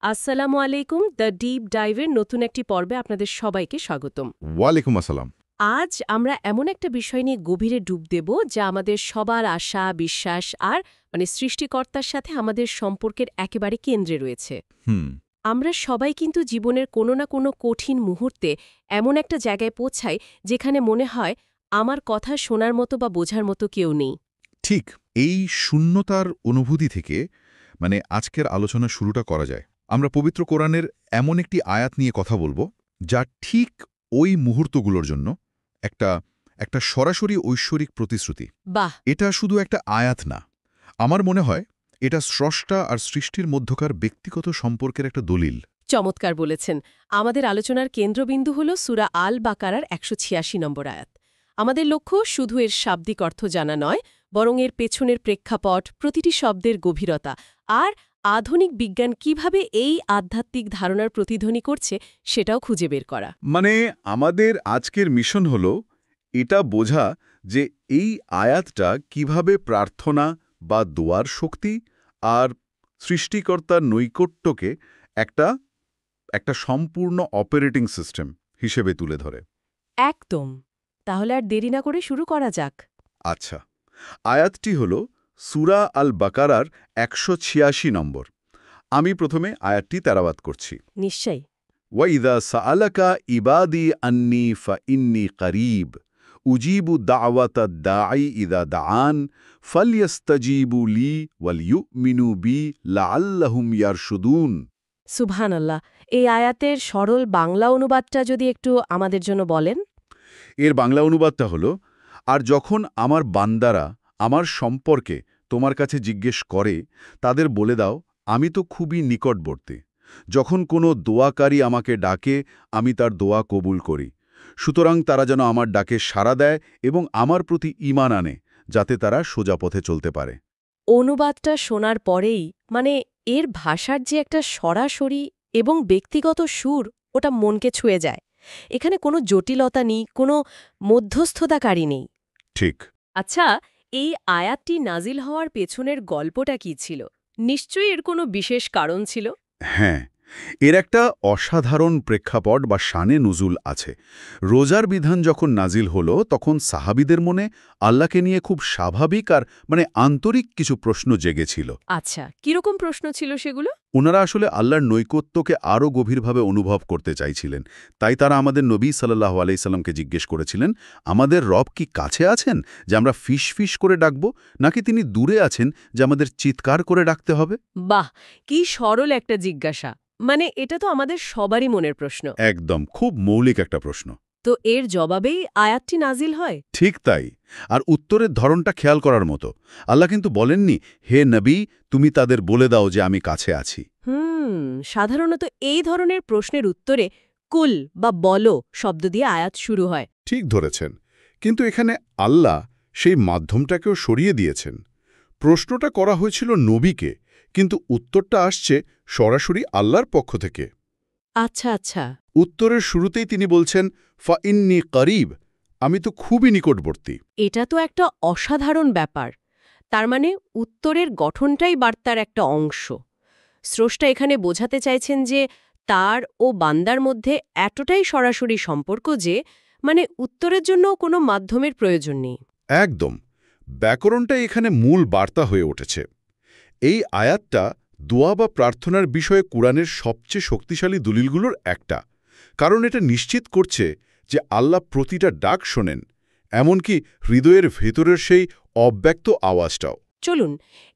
আসসালামু আলাইকুম the deep ডাইভের নতুন একটি পর্বে আপনাদের সবাইকে স্বাগতম। ওয়ালাইকুম আসসালাম। আজ আমরা এমন একটা বিষয় নিয়ে গভীরে ডুব দেব যা আমাদের সবার আশা, বিশ্বাস আর সৃষ্টিকর্তার সাথে আমাদের সম্পর্কের একেবারে কেন্দ্রে রয়েছে। হুম। আমরা সবাই কিন্তু জীবনের কোনো না কোনো কঠিন মুহূর্তে এমন একটা জায়গায় পৌঁছাই যেখানে মনে হয় আমার কথা শোনার মতো বা বোঝার মতো কেউ নেই। ঠিক এই শূন্যতার অনুভূতি থেকে আজকের আলোচনা শুরুটা করা যায়। আমরা পবিত্র কোরআনের এমন একটি আয়াত নিয়ে কথা বলবো যা ঠিক ওই মুহূর্তগুলোর জন্য একটা একটা সরাসরি ঐশ্বরিক প্রতিশ্রুতি। বাহ! এটা শুধু একটা আয়াত না, আমার মনে হয় এটা স্রষ্টা আর সৃষ্টির মধ্যকার ব্যক্তিগত সম্পর্কের একটা দলিল। চমৎকার বলেছেন। আমাদের আলোচনার কেন্দ্রবিন্দু হল সূরা আল বাকারার ১৮৬ নম্বর আয়াত। আমাদের লক্ষ্য শুধু এর শাব্দিক অর্থ জানা নয়, বরং এর পেছনের প্রেক্ষাপট, প্রতিটি শব্দের গভীরতা আর আধুনিক বিজ্ঞান কিভাবে এই আধ্যাত্মিক ধারণার প্রতিধ্বনি করছে সেটাও খুঁজে বের করা। আমাদের আজকের মিশন হল এটা বোঝা যে এই আয়াতটা কিভাবে প্রার্থনা বা দোয়ার শক্তি আর সৃষ্টিকর্তার নৈকট্যকে একটা একটা সম্পূর্ণ অপারেটিং সিস্টেম হিসেবে তুলে ধরে। একদম। তাহলে আর দেরি না করে শুরু করা যাক। আচ্ছা, আয়াতটি হল সূরা আল বাকারার ১৮৬ নম্বর। আমি প্রথমে আয়াতটি তেলাওয়াত করছি। নিশ্চয়ই। ওয়াইদা সাআলাকা ইবাদি আন্নি ফাইন্নি করিব উজিবু দাওয়াতা দাঈ ইদা দাআন ফালইস্তাজিবু লি ওয়ালইউমিনু বি লাআল্লাহুম ইয়ারশুদুন। সুবহানাল্লাহ। এই আয়াতের সরল বাংলা অনুবাদটা যদি একটু আমাদের জন্য বলেন। এর বাংলা অনুবাদটা হল, আর যখন আমার বান্দারা আমার সম্পর্কে তোমার কাছে জিজ্ঞেস করে, তাদের বলে দাও আমি তো খুবই নিকটবর্তী। যখন কোনো দোয়াকারী আমাকে ডাকে, আমি তার দোয়া কবুল করি। সুতরাং তারা যেন আমার ডাকে সাড়া দেয় এবং আমার প্রতি ঈমান আনে, যাতে তারা সোজা পথে চলতে পারে। অনুবাদটা শোনার পরেই এর ভাষার যে একটা সরাসরি এবং ব্যক্তিগত সুর, ওটা মনকে ছুঁয়ে যায়। এখানে কোনো জটিলতা নেই, কোনো মধ্যস্থতাকারী নেই। ঠিক। আচ্ছা, এই আয়াতটি নাজিল হওয়ার পেছনের গল্পটা কি ছিল? নিশ্চয়ই এর কোনো বিশেষ কারণ ছিল। হ্যাঁ, এর একটা অসাধারণ প্রেক্ষাপট বা শানে নুজুল আছে। রোজার বিধান যখন নাজিল হলো, তখন সাহাবীদের মনে আল্লাহকে নিয়ে খুব স্বাভাবিক আর আন্তরিক কিছু প্রশ্ন জেগেছিল। আচ্ছা, কিরকম প্রশ্ন ছিল সেগুলো? ওনারা আসলে আল্লাহর নৈকট্যকে আরও গভীরভাবে অনুভব করতে চাইছিলেন। তাই তারা আমাদের নবী সাল্লাল্লাহু আলাইহি সাল্লামকে জিজ্ঞেস করেছিলেন, আমাদের রব কি কাছে আছেন যে আমরা ফিস ফিস করে ডাকব, নাকি তিনি দূরে আছেন যে আমাদের চিৎকার করে ডাকতে হবে? বাহ, কি সরল একটা জিজ্ঞাসা। এটা তো আমাদের সবারই মনের প্রশ্ন। একদম, খুব মৌলিক একটা প্রশ্ন। তো এর জবাবেই আয়াতটি নাজিল হয়। ঠিক তাই। আর উত্তরের ধরনটা খেয়াল করার মতো। আল্লাহ কিন্তু বলেননি, হে নবী, তুমি তাদের বলে দাও যে আমি কাছে আছি। সাধারণত এই ধরনের প্রশ্নের উত্তরে কুল বা বলো শব্দ দিয়ে আয়াত শুরু হয়। ঠিক ধরেছেন। কিন্তু এখানে আল্লাহ সেই মাধ্যমটাকেও সরিয়ে দিয়েছেন। প্রশ্নটা করা হয়েছিল নবীকে, কিন্তু উত্তরটা আসছে সরাসরি আল্লাহর পক্ষ থেকে। আচ্ছা আচ্ছা। উত্তরের শুরুতেই তিনি বলছেন, ফাইন্নি করিব, আমি তো খুবই নিকটবর্তী। এটা তো একটা অসাধারণ ব্যাপার। তার উত্তরের গঠনটাই বার্তার একটা অংশ। স্রষ্টা এখানে বোঝাতে চাইছেন যে তার ও বান্দার মধ্যে এতটাই সরাসরি সম্পর্ক যে উত্তরের জন্য কোনো মাধ্যমের প্রয়োজন নেই। একদম। ব্যাকরণটা এখানে মূল বার্তা হয়ে উঠেছে। এই আয়াতটা দোয়া বা প্রার্থনার বিষয়ে কুরআনের সবচেয়ে শক্তিশালী দলিলগুলোর একটা, কারণ এটা নিশ্চিত করছে যে আল্লাহ প্রতিটা ডাক শোনেন, এমনকি হৃদয়ের ভেতরের সেই অব্যক্ত আওয়াজটাও। চলুন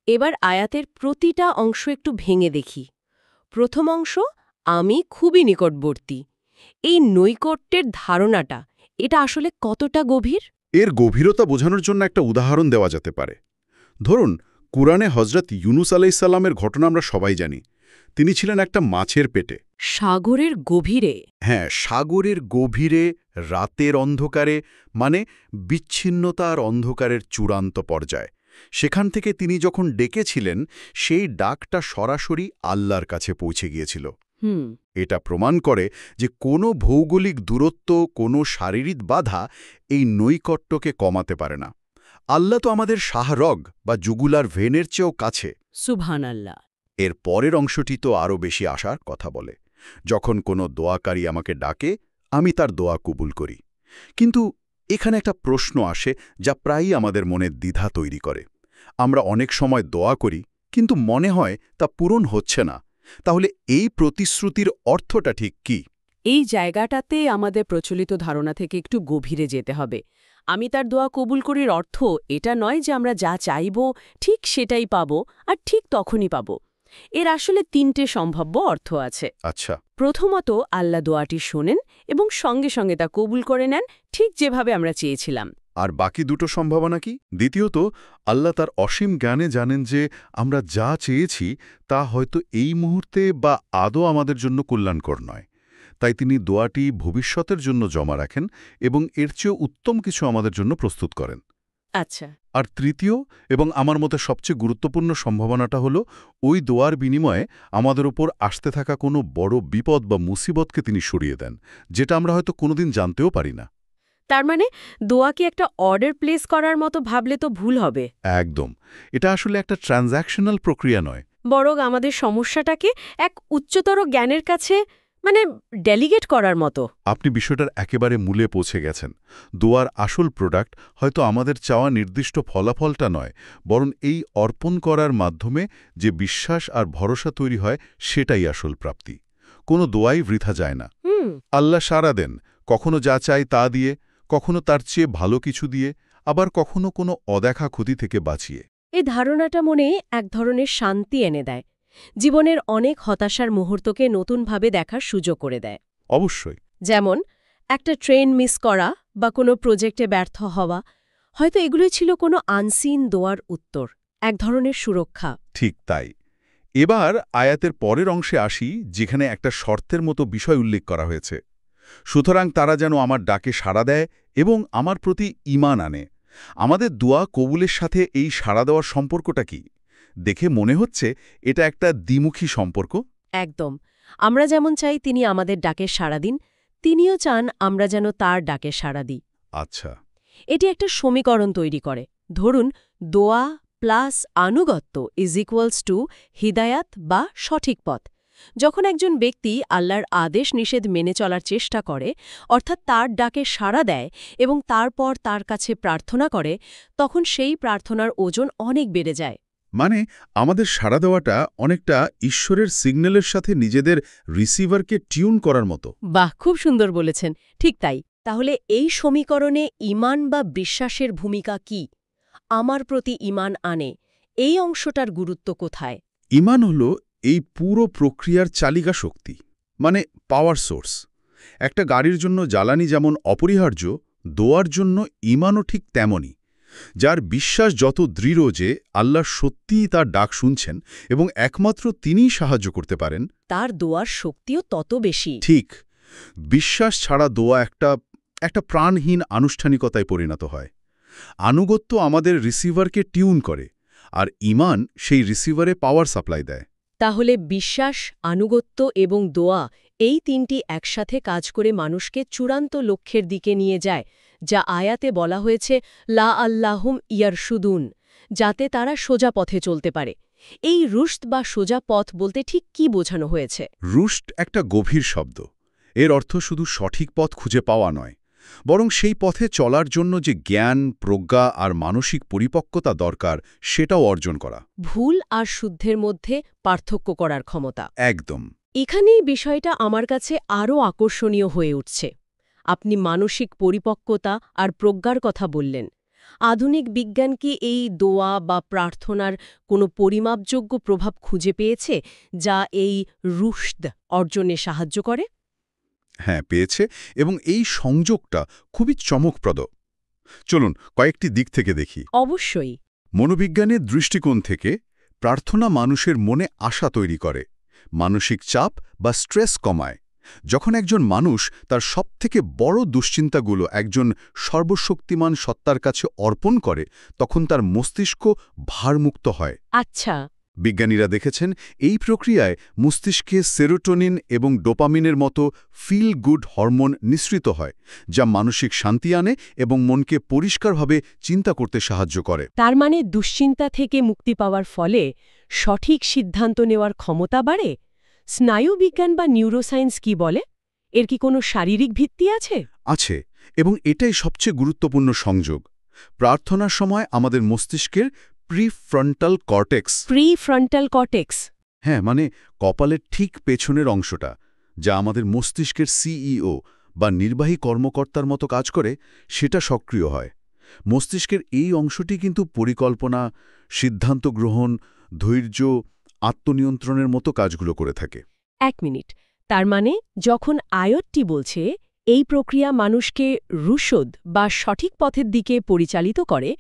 এবার আয়াতের প্রতিটা অংশ একটু ভেঙে দেখি। প্রথম অংশ, আমি খুবই নিকটবর্তী। এই নৈকট্যের ধারণাটা, এটা আসলে কতটা গভীর? এর গভীরতা বোঝানোর জন্য একটা উদাহরণ দেওয়া যেতে পারে। ধরুন, কুরআনে হজরত ইউনুস আলাইহিসসালামের ঘটনা আমরা সবাই জানি। তিনি ছিলেন একটা মাছের পেটে। সাগরের গভীরে। হ্যাঁ, সাগরের গভীরে, রাতের অন্ধকারে, বিচ্ছিন্নতা আর অন্ধকারের চূড়ান্ত পর্যায়। সেখান থেকে তিনি যখন ডেকেছিলেন, সেই ডাকটা সরাসরি আল্লাহর কাছে পৌঁছে গিয়েছিল। এটা প্রমাণ করে যে কোনো ভৌগোলিক দূরত্ব, কোনো শারীরিক বাধা এই নৈকট্যকে কমাতে পারে না। আল্লাহ তো আমাদের শাহরগ বা জুগুলার ভেনের চেয়েও কাছে। সুবহানাল্লাহ। এর পরের অংশটি তো আরও বেশি আশার কথা বলে। যখন কোনো দোয়াকারী আমাকে ডাকে, আমি তার দোয়া কবুল করি। কিন্তু এখানে একটা প্রশ্ন আসে যা প্রায়ই আমাদের মনে দ্বিধা তৈরি করে। আমরা অনেক সময় দোয়া করি, কিন্তু মনে হয় তা পূরণ হচ্ছে না। তাহলে এই প্রতিশ্রুতির অর্থটা ঠিক কি? এই জায়গাটাতে আমাদের প্রচলিত ধারণা থেকে একটু গভীরে যেতে হবে। আমি তার দোয়া কবুল করির অর্থ এটা নয় যে আমরা যা চাইব ঠিক সেটাই পাব আর ঠিক তখনই পাব। এর আসলে 3টে সম্ভাব্য অর্থ আছে। আচ্ছা। প্রথমত, আল্লাহ দোয়াটি শোনেন এবং সঙ্গে সঙ্গে তা কবুল করে নেন, ঠিক যেভাবে আমরা চেয়েছিলাম। আর বাকি দুটো সম্ভাবনা কি? দ্বিতীয়ত, আল্লাহ তার অসীম জ্ঞানে জানেন যে আমরা যা চেয়েছি তা হয়তো এই মুহূর্তে বা আদৌ আমাদের জন্য কল্যাণকর নয়। তাই তিনি দোয়াটি ভবিষ্যতের জন্য জমা রাখেন এবং এর চেয়েও উত্তম কিছু আমাদের জন্য প্রস্তুত করেন। আচ্ছা। আর তৃতীয় এবং আমার মতে সবচেয়ে গুরুত্বপূর্ণ সম্ভাবনাটা হলো ওই দোয়ার বিনিময়ে আমাদের ওপর আসতে থাকা কোনো বড় বিপদ বা মুসিবতকে তিনি সরিয়ে দেন, যেটা আমরা হয়তো কোনোদিন জানতেও পারি না। তার মানে দোয়াকে একটা অর্ডার প্লেস করার মতো ভাবলে তো ভুল হবে। একদম। এটা আসলে একটা ট্রানজ্যাকশনাল প্রক্রিয়া নয়, বরং আমাদের সমস্যাটাকে এক উচ্চতর জ্ঞানের কাছে ডেলিগেট করার মতো। আপনি বিষয়টার একেবারে মূলে পৌঁছে গেছেন। দোয়ার আসল প্রোডাক্ট হয়তো আমাদের চাওয়া নির্দিষ্ট ফলাফলটা নয়, বরং এই অর্পণ করার মাধ্যমে যে বিশ্বাস আর ভরসা তৈরি হয় সেটাই আসল প্রাপ্তি। কোনো দোয়াই বৃথা যায় না। আল্লাহ সাড়া দেন, কখনো যা চাই তা দিয়ে, কখনো তার চেয়ে ভালো কিছু দিয়ে, আবার কখনো কোনো অদেখা ক্ষতি থেকে বাঁচিয়ে। এই ধারণাটা মনে এক ধরনের শান্তি এনে দেয়, জীবনের অনেক হতাশার মুহূর্তকে নতুনভাবে দেখার সুযোগ করে দেয়। অবশ্যই। যেমন একটা ট্রেন মিস করা বা কোনো প্রজেক্টে ব্যর্থ হওয়া, হয়তো এগুলোই ছিল কোনো আনসিন দোয়ার উত্তর, এক ধরনের সুরক্ষা। ঠিক তাই। এবার আয়াতের পরের অংশে আসি, যেখানে একটা শর্তের মতো বিষয় উল্লেখ করা হয়েছে। সুতরাং তারা যেন আমার ডাকে সাড়া দেয় এবং আমার প্রতি ঈমান আনে। আমাদের দোয়া কবুলের সাথে এই সাড়া দেওয়ার সম্পর্কটা কি? দেখে মনে হচ্ছে এটা একটা দ্বিমুখী সম্পর্ক। একদম। আমরা যেমন চাই তিনি আমাদের ডাকে সাড়া দিন, তিনিও চান আমরা যেন তার ডাকে সাড়া দিই। আচ্ছা। এটি একটা সমীকরণ তৈরি করে। ধরুন, দোয়া প্লাস আনুগত্য = হিদায়াত বা সঠিক পথ। যখন একজন ব্যক্তি আল্লাহর আদেশ নিষেধ মেনে চলার চেষ্টা করে, অর্থাৎ তার ডাকে সাড়া দেয় এবং তারপর তার কাছে প্রার্থনা করে, তখন সেই প্রার্থনার ওজন অনেক বেড়ে যায়। মানে আমাদের সাড়া দেওয়াটা অনেকটা ঈশ্বরের সিগন্যালের সাথে নিজেদের রিসিভারকে টিউন করার মতো। বাহ, খুব সুন্দর বলেছেন। ঠিক তাই। তাহলে এই সমীকরণে ঈমান বা বিশ্বাসের ভূমিকা কি? আমার প্রতি ঈমান আনে, এই অংশটার গুরুত্ব কোথায়? ঈমান হল এই পুরো প্রক্রিয়ার চালিকা শক্তি, মানে পাওয়ার সোর্স। একটা গাড়ির জন্য জ্বালানি যেমন অপরিহার্য, দোয়ার জন্য ঈমানও ঠিক তেমনই। যার বিশ্বাস যত দৃঢ় যে আল্লাহ সত্যিই তার ডাক শুনছেন এবং একমাত্র তিনিই সাহায্য করতে পারেন, তার দোয়ার শক্তিও তত বেশি। ঠিক। বিশ্বাস ছাড়া দোয়া একটা প্রাণহীন আনুষ্ঠানিকতায় পরিণত হয়। আনুগত্য আমাদের রিসিভারকে টিউন করে, আর ঈমান সেই রিসিভারে পাওয়ার সাপ্লাই দেয়। তাহলে বিশ্বাস, আনুগত্য এবং দোয়া, এই তিনটি একসাথে কাজ করে মানুষকে চূড়ান্ত লক্ষ্যের দিকে নিয়ে যায়, যা আয়াতে বলা হয়েছে লা আল্লাহুম ইয়ারশুদুন, যাতে তারা সোজা পথে চলতে পারে। এই রুশদ বা সোজা পথ বলতে ঠিক কি বোঝানো হয়েছে? রুশদ একটা গভীর শব্দ। এর অর্থ শুধু সঠিক পথ খুঁজে পাওয়া নয়, বরং সেই পথে চলার জন্য যে জ্ঞান, প্রজ্ঞা আর মানসিক পরিপক্কতা দরকার সেটাও অর্জন করা। ভুল আর শুদ্ধের মধ্যে পার্থক্য করার ক্ষমতা। একদম। এখানেই বিষয়টা আমার কাছে আরও আকর্ষণীয় হয়ে উঠছে। আপনি মানসিক পরিপক্কতা আর প্রজ্ঞার কথা বললেন। আধুনিক বিজ্ঞান কি এই দোয়া বা প্রার্থনার কোনো পরিমাপযোগ্য প্রভাব খুঁজে পেয়েছে, যা এই রুশদ অর্জনে সাহায্য করে? হ্যাঁ, পেয়েছে, এবং এই সংযোগটা খুবই চমকপ্রদ। চলুন কয়েকটি দিক থেকে দেখি। অবশ্যই। মনোবিজ্ঞানের দৃষ্টিকোণ থেকে প্রার্থনা মানুষের মনে আশা তৈরি করে, মানসিক চাপ বা স্ট্রেস কমায়। যখন একজন মানুষ তার সবথেকে বড় দুশ্চিন্তাগুলো একজন সর্বশক্তিমান সত্তার কাছে অর্পণ করে, তখন তার মস্তিষ্ক ভারমুক্ত হয়। আচ্ছা। বিজ্ঞানীরা দেখেছেন এই প্রক্রিয়ায় মস্তিষ্কে সেরোটোনিন এবং ডোপামিনের মতো ফিল গুড হরমোন নিঃসৃত হয়, যা মানসিক শান্তি আনে এবং মনকে পরিষ্কারভাবে চিন্তা করতে সাহায্য করে। তার মানে দুশ্চিন্তা থেকে মুক্তি পাওয়ার ফলে সঠিক সিদ্ধান্ত নেওয়ার ক্ষমতা বাড়ে। স্নায়ুবিজ্ঞান বা নিউরোসায়েন্স কি বলে? এর কি কোনো শারীরিক ভিত্তি আছে? আছে, এবং এটাই সবচেয়ে গুরুত্বপূর্ণ সংযোগ। প্রার্থনার সময় আমাদের মস্তিষ্কের প্রিফ্রন্টাল কর্টেক্স, হ্যাঁ, মানে কপালের ঠিক পেছনের অংশটা, যা আমাদের মস্তিষ্কের সিইও বা নির্বাহী কর্মকর্তার মতো কাজ করে, সেটা সক্রিয় হয়। মস্তিষ্কের এই অংশটি কিন্তু পরিকল্পনা, সিদ্ধান্ত গ্রহণ, ধৈর্য, আত্মনিয়ন্ত্রণের মতো কাজগুলো করে থাকে। 1 মিনিট। তার মানে যখন আয়তটি বলছে এই প্রক্রিয়া মানুষকে রুশদ বা সঠিক পথের দিকে পরিচালিত করে,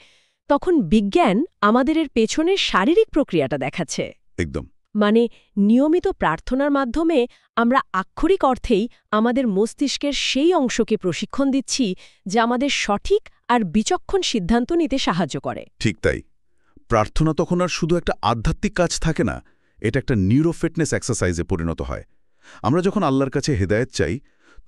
তখন বিজ্ঞান আমাদের এর পেছনের শারীরিক প্রক্রিয়াটা দেখাচ্ছে। একদম। মানে নিয়মিত প্রার্থনার মাধ্যমে আমরা আক্ষরিক অর্থেই আমাদের মস্তিষ্কের সেই অংশকে প্রশিক্ষণ দিচ্ছি যা আমাদের সঠিক আর বিচক্ষণ সিদ্ধান্ত নিতে সাহায্য করে। ঠিক তাই। প্রার্থনা তখন আর শুধু একটা আধ্যাত্মিক কাজ থাকে না, এটা একটা নিউরো ফিটনেস এক্সারসাইজে পরিণত হয়। আমরা যখন আল্লাহর কাছে হেদায়েত চাই,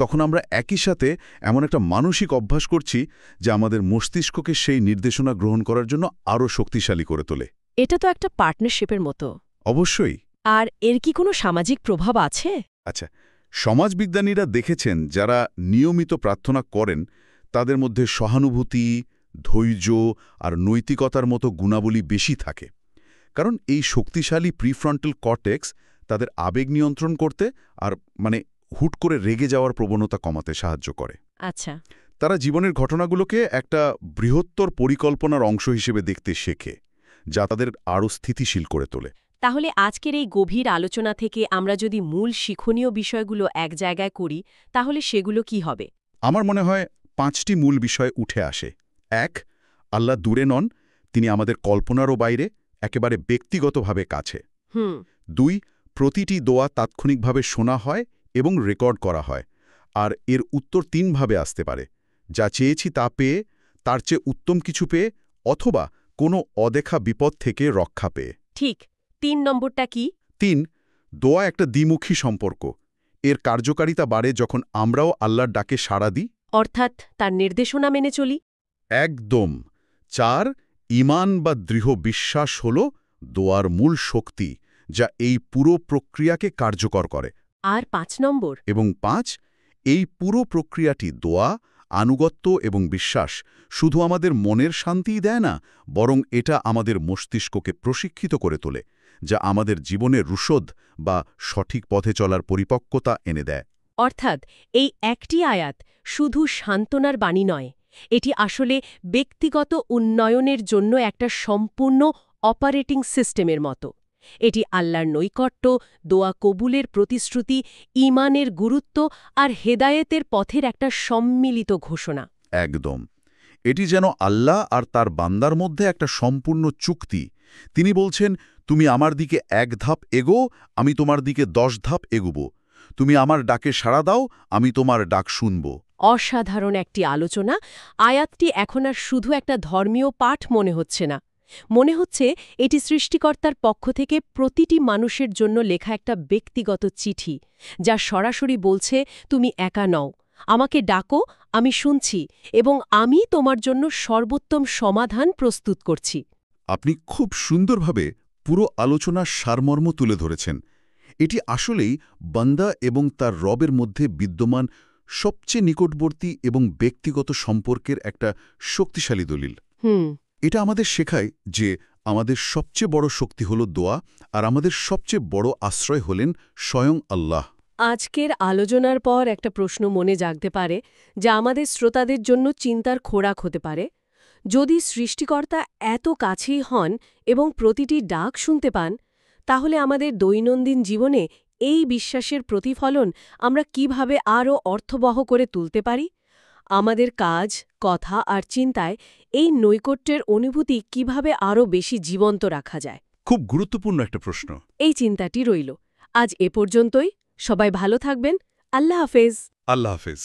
তখন আমরা একই সাথে এমন একটা মানসিক অভ্যাস করছি যা আমাদের মস্তিষ্ককে সেই নির্দেশনা গ্রহণ করার জন্য আরও শক্তিশালী করে তোলে। এটা তো একটা পার্টনারশিপের মতো। অবশ্যই। আর এর কি কোনো সামাজিক প্রভাব আছে? আচ্ছা, সমাজবিজ্ঞানীরা দেখেছেন যারা নিয়মিত প্রার্থনা করেন তাদের মধ্যে সহানুভূতি, ধৈর্য আর নৈতিকতার মতো গুণাবলী বেশি থাকে। কারণ এই শক্তিশালী প্রিফ্রন্টাল কর্টেক্স তাদের আবেগ নিয়ন্ত্রণ করতে আর হুট করে রেগে যাওয়ার প্রবণতা কমাতে সাহায্য করে। আচ্ছা। তারা জীবনের ঘটনাগুলোকে একটা বৃহত্তর পরিকল্পনার অংশ হিসেবে দেখতে শেখে, যা তাদের আরও স্থিতিশীল করে তোলে। তাহলে আজকের এই গভীর আলোচনা থেকে আমরা যদি মূল শিক্ষণীয় বিষয়গুলো এক জায়গায় করি, তাহলে সেগুলো কি হবে? আমার মনে হয় 5টি মূল বিষয় উঠে আসে। 1. আল্লাহ দূরে নন, তিনি আমাদের কল্পনারও বাইরে, একেবারে ব্যক্তিগতভাবে কাছে। 2. প্রতিটি দোয়া তাৎক্ষণিকভাবে শোনা হয় এবং রেকর্ড করা হয়, আর এর উত্তর 3 ভাবে আসতে পারে: যা চেয়েছি তা পেয়ে, তার চেয়ে উত্তম কিছু পেয়ে, অথবা কোনো অদেখা বিপদ থেকে রক্ষা পেয়ে। ঠিক। 3 নম্বরটা কি? 3. দোয়া একটা দ্বিমুখী সম্পর্ক। এর কার্যকারিতা বাড়ে যখন আমরাও আল্লাহর ডাকে সাড়া দিই, অর্থাৎ তার নির্দেশনা মেনে চলি। একদম। 4. ঈমান বা দৃঢ় বিশ্বাস হল দোয়ার মূল শক্তি, যা এই পুরো প্রক্রিয়াকে কার্যকর করে। আর 5 নম্বর? এবং 5. এই পুরো প্রক্রিয়াটি দোয়া, আনুগত্য এবং বিশ্বাস শুধু আমাদের মনের শান্তিই দেয় না, বরং এটা আমাদের মস্তিষ্ককে প্রশিক্ষিত করে তোলে, যা আমাদের জীবনে রুশদ বা সঠিক পথে চলার পরিপক্কতা এনে দেয়। অর্থাৎ এই একটি আয়াত শুধু সান্ত্বনার বাণী নয়, এটি আসলে ব্যক্তিগত উন্নয়নের জন্য একটা সম্পূর্ণ অপারেটিং সিস্টেমের মতো। এটি আল্লাহর নৈকট্য, দোয়া কবুলের প্রতিশ্রুতি, ঈমানের গুরুত্ব আর হেদায়েতের পথের একটা সম্মিলিত ঘোষণা। একদম। এটি যেন আল্লাহ আর তার বান্দার মধ্যে একটা সম্পূর্ণ চুক্তি। তিনি বলছেন, তুমি আমার দিকে 1 ধাপ এগো, আমি তোমার দিকে 10 ধাপ এগুব। তুমি আমার ডাকে সাড়া দাও, আমি তোমার ডাক শুনব। অসাধারণ একটি আলোচনা। আয়াতটি এখন আর শুধু একটা ধর্মীয় পাঠ মনে হচ্ছে না। মনে হচ্ছে এটি সৃষ্টিকর্তার পক্ষ থেকে প্রতিটি মানুষের জন্য লেখা একটা ব্যক্তিগত চিঠি, যা সরাসরি বলছে, তুমি একা নও, আমাকে ডাকো, আমি শুনছি, এবং আমি তোমার জন্য সর্বোত্তম সমাধান প্রস্তুত করছি। আপনি খুব সুন্দরভাবে পুরো আলোচনার সারমর্ম তুলে ধরেছেন। এটি আসলেই বান্দা এবং তার রবের মধ্যে বিদ্যমান সবচেয়ে নিকটবর্তী এবং ব্যক্তিগত সম্পর্কের একটা শক্তিশালী দলিল। এটা আমাদের শেখায় যে আমাদের সবচেয়ে বড় শক্তি হল দোয়া, আর আমাদের সবচেয়ে বড় আশ্রয় হলেন স্বয়ং আল্লাহ। আজকের আলোচনার পর একটা প্রশ্ন মনে জাগতে পারে, যা আমাদের শ্রোতাদের জন্য চিন্তার খোরাক হতে পারে। যদি সৃষ্টিকর্তা এত কাছেই হন এবং প্রতিটি ডাক শুনতে পান, তাহলে আমাদের দৈনন্দিন জীবনে এই বিশ্বাসের প্রতিফলন আমরা কিভাবে আরও অর্থবহ করে তুলতে পারি? আমাদের কাজ, কথা আর চিন্তায় এই নৈকট্যের অনুভূতি কিভাবে আরও বেশি জীবন্ত রাখা যায়? খুব গুরুত্বপূর্ণ একটা প্রশ্ন। এই চিন্তাটি রইল। আজ এ পর্যন্তই। সবাই ভালো থাকবেন। আল্লাহ হাফেজ। আল্লাহ হাফেজ।